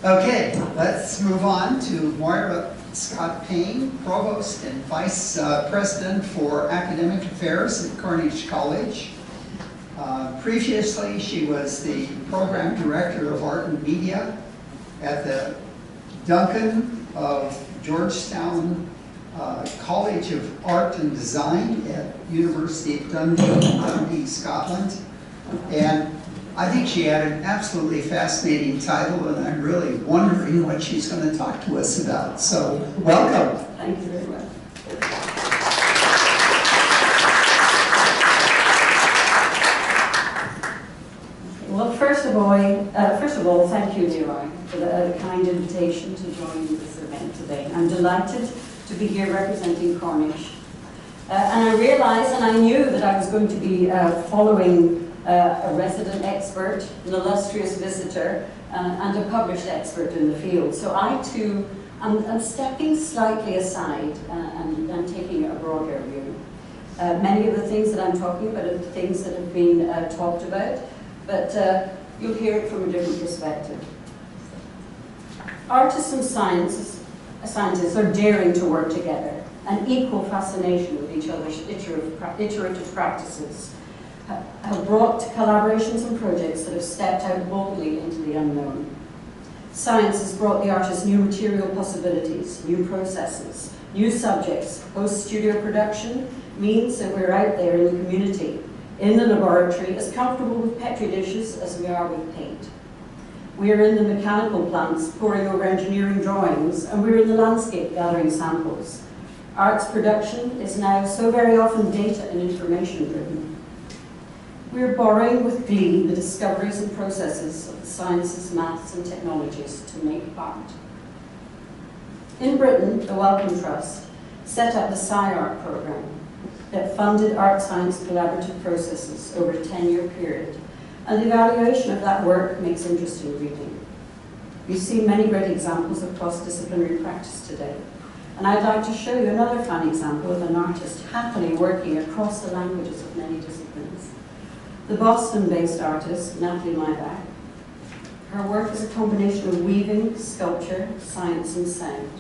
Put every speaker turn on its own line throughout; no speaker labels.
Okay, let's move on to Moira Scott Payne, Provost and Vice President for Academic Affairs at Cornish College. Previously, she was the Program Director of Art and Media at the Duncan of Georgetown College of Art and Design at University of Dundee, Scotland. And I think she had an absolutely fascinating title, and I'm really wondering what she's going to talk to us about. So, welcome.
Thank you very much. Well, first of all, thank you, Leroy, for the kind invitation to join this event today. I'm delighted to be here representing Cornish. And I realized, and I knew that I was going to be following a resident expert, an illustrious visitor, and a published expert in the field. So I too am stepping slightly aside and I'm taking a broader view. Many of the things that I'm talking about are the things that have been talked about, but you'll hear it from a different perspective. Artists and scientists are daring to work together, an equal fascination with each other's iterative practices, have brought collaborations and projects that have stepped out boldly into the unknown. Science has brought the artists new material possibilities, new processes, new subjects. Post-studio production means that we're out there in the community, in the laboratory, as comfortable with Petri dishes as we are with paint. We're in the mechanical plants, poring over engineering drawings, and we're in the landscape gathering samples. Arts production is now so very often data and information driven. We're borrowing with glee the discoveries and processes of the sciences, maths, and technologies to make art. In Britain, the Wellcome Trust set up the SciArt program that funded art-science collaborative processes over a 10-year period, and the evaluation of that work makes interesting reading. We've seen many great examples of cross-disciplinary practice today, and I'd like to show you another fun example of an artist happily working across the languages of many disciplines. The Boston-based artist, Natalie Maybach. Her work is a combination of weaving, sculpture, science, and sound.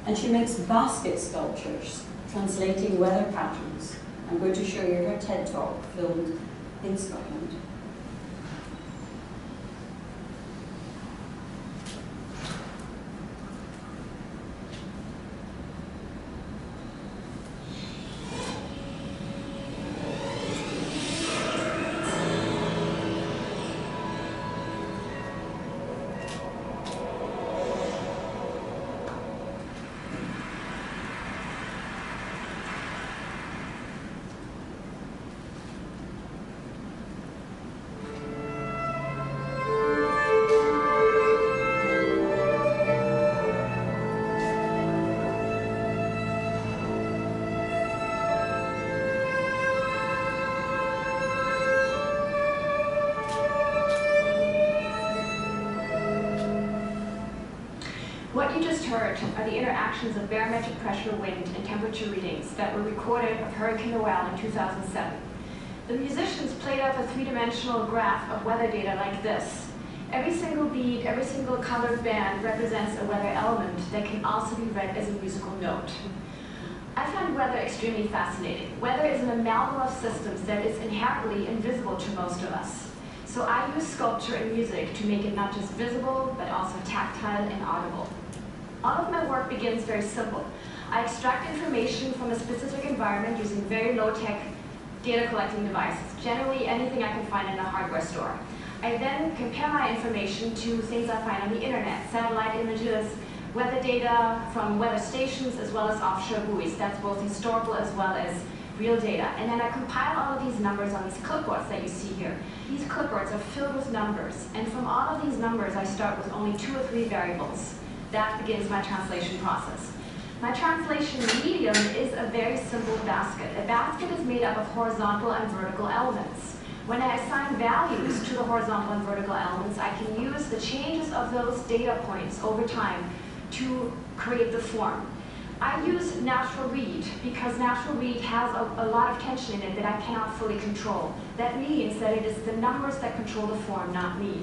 And she makes basket sculptures, translating weather patterns. I'm going to show you her TED Talk, filmed in Scotland.
What you just heard are the interactions of barometric pressure, wind, and temperature readings that were recorded of Hurricane Noel in 2007. The musicians played up a three-dimensional graph of weather data like this. Every single bead, every single colored band represents a weather element that can also be read as a musical note. I find weather extremely fascinating. Weather is an amalgam of systems that is inherently invisible to most of us. So I use sculpture and music to make it not just visible, but also tactile and audible. All of my work begins very simple. I extract information from a specific environment using very low-tech data collecting devices, generally anything I can find in a hardware store. I then compare my information to things I find on the internet, satellite images, weather data from weather stations, as well as offshore buoys. That's both historical as well as real data. And then I compile all of these numbers on these clipboards that you see here. These clipboards are filled with numbers, and from all of these numbers I start with only 2 or 3 variables. That begins my translation process. My translation medium is a very simple basket. A basket is made up of horizontal and vertical elements. When I assign values to the horizontal and vertical elements, I can use the changes of those data points over time to create the form. I use natural read because natural read has a lot of tension in it that I cannot fully control. That means that it is the numbers that control the form, not me.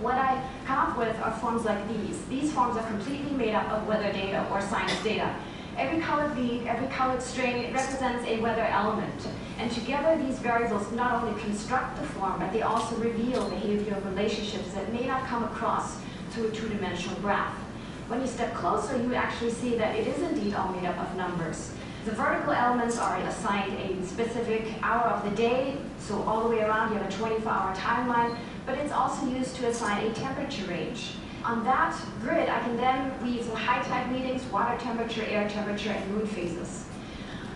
What I come up with are forms like these. These forms are completely made up of weather data or science data. Every colored leaf, every colored string represents a weather element. And together these variables not only construct the form, but they also reveal behavioral relationships that may not come across through a two-dimensional graph. When you step closer, you actually see that it is indeed all made up of numbers. The vertical elements are assigned a specific hour of the day, so all the way around you have a 24-hour timeline, but it's also used to assign a temperature range. On that grid, I can then weave some high tide readings, water temperature, air temperature, and moon phases.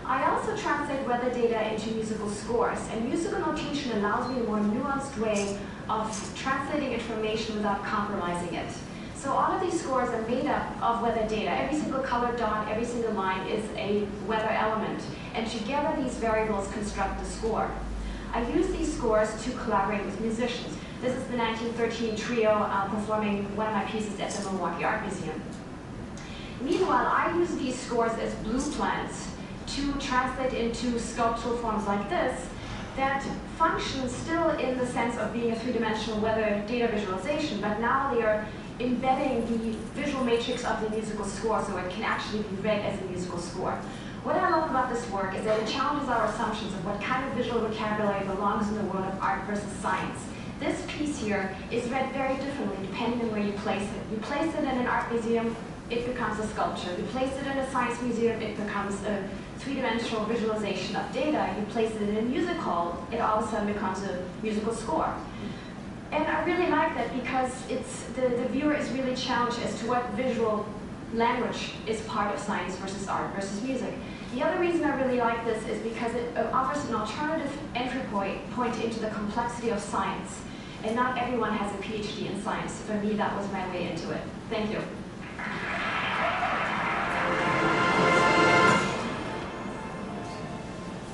I also translate weather data into musical scores, and musical notation allows me a more nuanced way of translating information without compromising it. So all of these scores are made up of weather data. Every single colored dot, every single line is a weather element, and together these variables construct the score. I use these scores to collaborate with musicians. This is the 1913 trio performing one of my pieces at the Milwaukee Art Museum. Meanwhile, I use these scores as blue plans to translate into sculptural forms like this that function still in the sense of being a three-dimensional weather data visualization, but now they are embedding the visual matrix of the musical score so it can actually be read as a musical score. What I love about this work is that it challenges our assumptions of what kind of visual vocabulary belongs in the world of art versus science. This piece here is read very differently depending on where you place it. You place it in an art museum, it becomes a sculpture. You place it in a science museum, it becomes a three-dimensional visualization of data. You place it in a music hall, it all of a sudden becomes a musical score. And I really like that because the viewer is really challenged as to what visual language is part of science versus art versus music. The other reason I really like this is because it offers an alternative entry point into the complexity of science. And not everyone has a PhD in science. For me, that was my way into it. Thank you.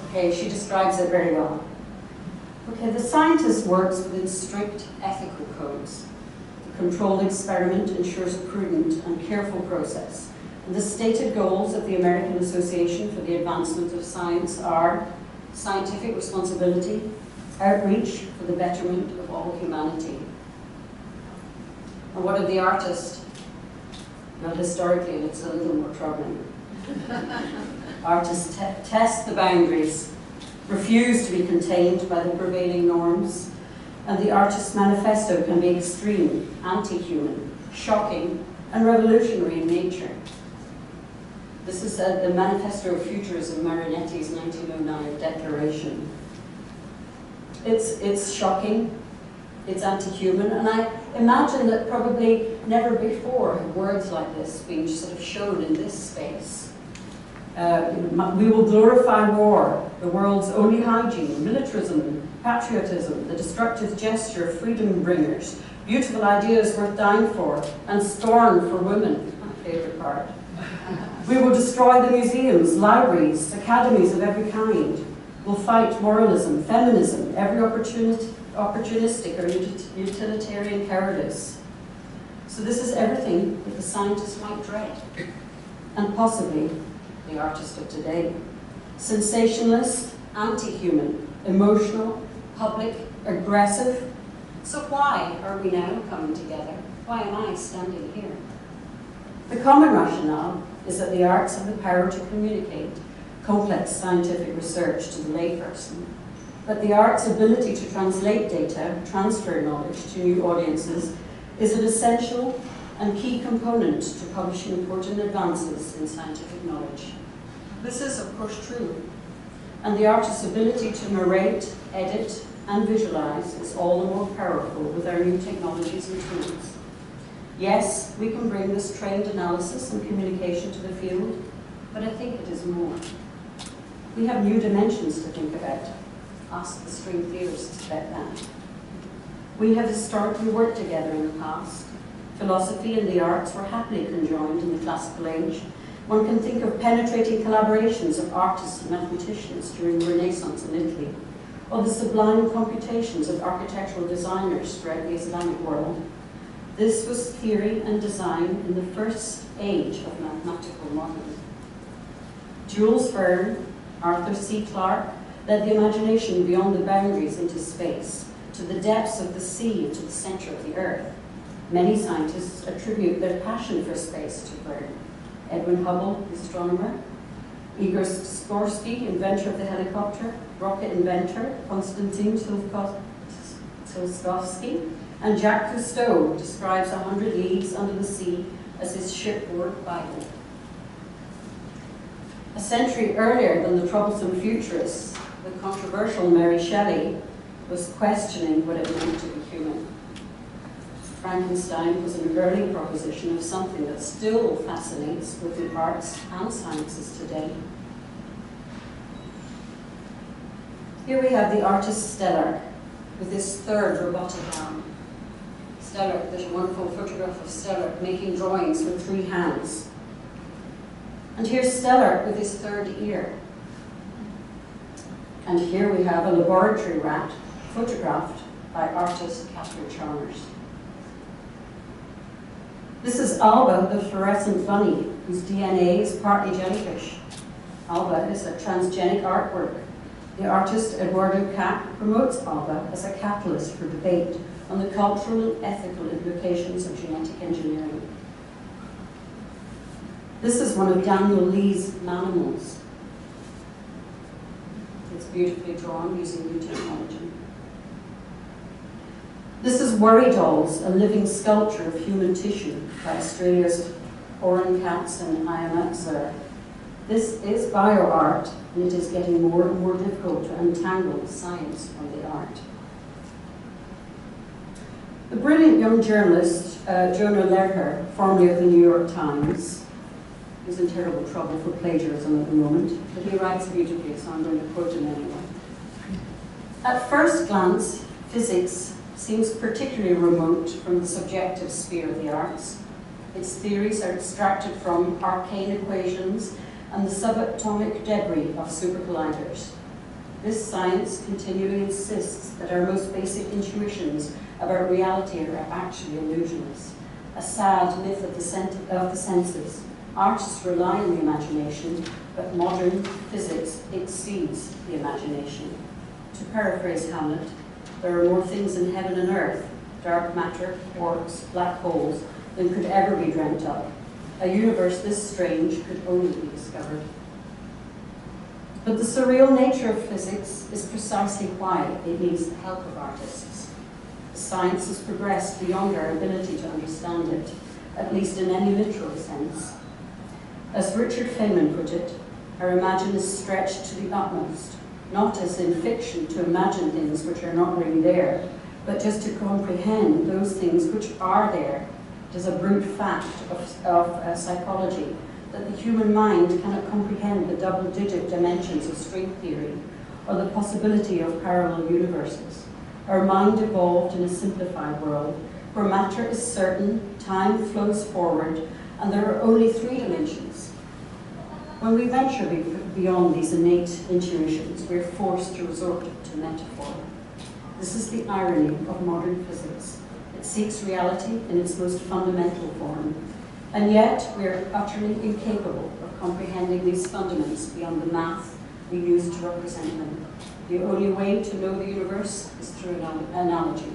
Okay, she describes it very well. Okay, the scientist works within strict ethical codes. The controlled experiment ensures a prudent and careful process. And the stated goals of the American Association for the Advancement of Science are scientific responsibility, outreach for the betterment of all humanity. And what of the artist? Well, historically, it's a little more troubling. Artists test the boundaries, refuse to be contained by the prevailing norms, and the artist's manifesto can be extreme, anti-human, shocking, and revolutionary in nature. This is the Manifesto of Futurism, Marinetti's 1909 declaration. It's shocking, it's anti-human, and I imagine that probably never before have words like this been sort of shown in this space. We will glorify war, the world's only hygiene, militarism, patriotism, the destructive gesture of freedom bringers, beautiful ideas worth dying for, and scorn for women, my favorite part. We will destroy the museums, libraries, academies of every kind. We'll fight moralism, feminism, every opportunistic or utilitarian cowardice. So this is everything that the scientist might dread, and possibly the artist of today. Sensationalist, anti-human, emotional, public, aggressive. So why are we now coming together? Why am I standing here? The common rationale is that the arts have the power to communicate complex scientific research to the layperson. But the art's ability to translate data, transfer knowledge to new audiences, is an essential and key component to publishing important advances in scientific knowledge. This is, of course, true. And the artist's ability to narrate, edit, and visualize is all the more powerful with our new technologies and tools. Yes, we can bring this trained analysis and communication to the field, but I think it is more. We have new dimensions to think about. Ask the string theorists about that. We have historically worked together in the past. Philosophy and the arts were happily conjoined in the classical age. One can think of penetrating collaborations of artists and mathematicians during the Renaissance in Italy, or the sublime computations of architectural designers throughout the Islamic world. This was theory and design in the first age of mathematical modeling. Jules Verne, Arthur C. Clarke led the imagination beyond the boundaries into space, to the depths of the sea and to the center of the earth. Many scientists attribute their passion for space to Verne. Edwin Hubble, the astronomer, Igor Sikorsky, inventor of the helicopter, rocket inventor, Konstantin Tsiolkovsky, and Jacques Cousteau describes 100 Leagues Under the Sea as his shipboard Bible. A century earlier than the troublesome futurists, the controversial Mary Shelley was questioning what it meant to be human. Frankenstein was an early proposition of something that still fascinates with the arts and sciences today. Here we have the artist Stellar with his third robotic arm. Stellar, there's a wonderful photograph of Stellar making drawings with 3 hands. And here's Stellar with his third ear. And here we have a laboratory rat photographed by artist Catherine Chalmers. This is Alba, the fluorescent bunny, whose DNA is partly jellyfish. Alba is a transgenic artwork. The artist Eduardo Kac promotes Alba as a catalyst for debate on the cultural and ethical implications of genetic engineering. This is one of Daniel Lee's Manimals. It's beautifully drawn using new technology. This is Worry Dolls, a living sculpture of human tissue by Australia's Oren Katz and Ayana Zur. This is bioart, and it is getting more and more difficult to untangle science from the art. The brilliant young journalist, Jonah Lehrer, formerly of the New York Times, who's in terrible trouble for plagiarism at the moment, but he writes beautifully, so I'm going to quote him anyway. At first glance, physics seems particularly remote from the subjective sphere of the arts. Its theories are extracted from arcane equations and the subatomic debris of supercolliders. This science continually insists that our most basic intuitions about reality are actually illusions, a sad myth of the senses. Artists rely on the imagination, but modern physics exceeds the imagination. To paraphrase Hamlet, there are more things in heaven and earth, dark matter, quarks, black holes, than could ever be dreamt of. A universe this strange could only be discovered. But the surreal nature of physics is precisely why it needs the help of artists. Science has progressed beyond our ability to understand it, at least in any literal sense. As Richard Feynman put it, our imagination is stretched to the utmost, not as in fiction to imagine things which are not really there, but just to comprehend those things which are there. It is a brute fact of psychology that the human mind cannot comprehend the double-digit dimensions of string theory or the possibility of parallel universes. Our mind evolved in a simplified world where matter is certain, time flows forward, and there are only 3 dimensions. When we venture beyond these innate intuitions, we're forced to resort to metaphor. This is the irony of modern physics. It seeks reality in its most fundamental form, and yet we are utterly incapable of comprehending these fundaments beyond the math we use to represent them. The only way to know the universe is through an analogy.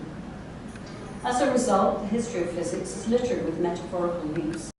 As a result, the history of physics is littered with metaphorical leaps.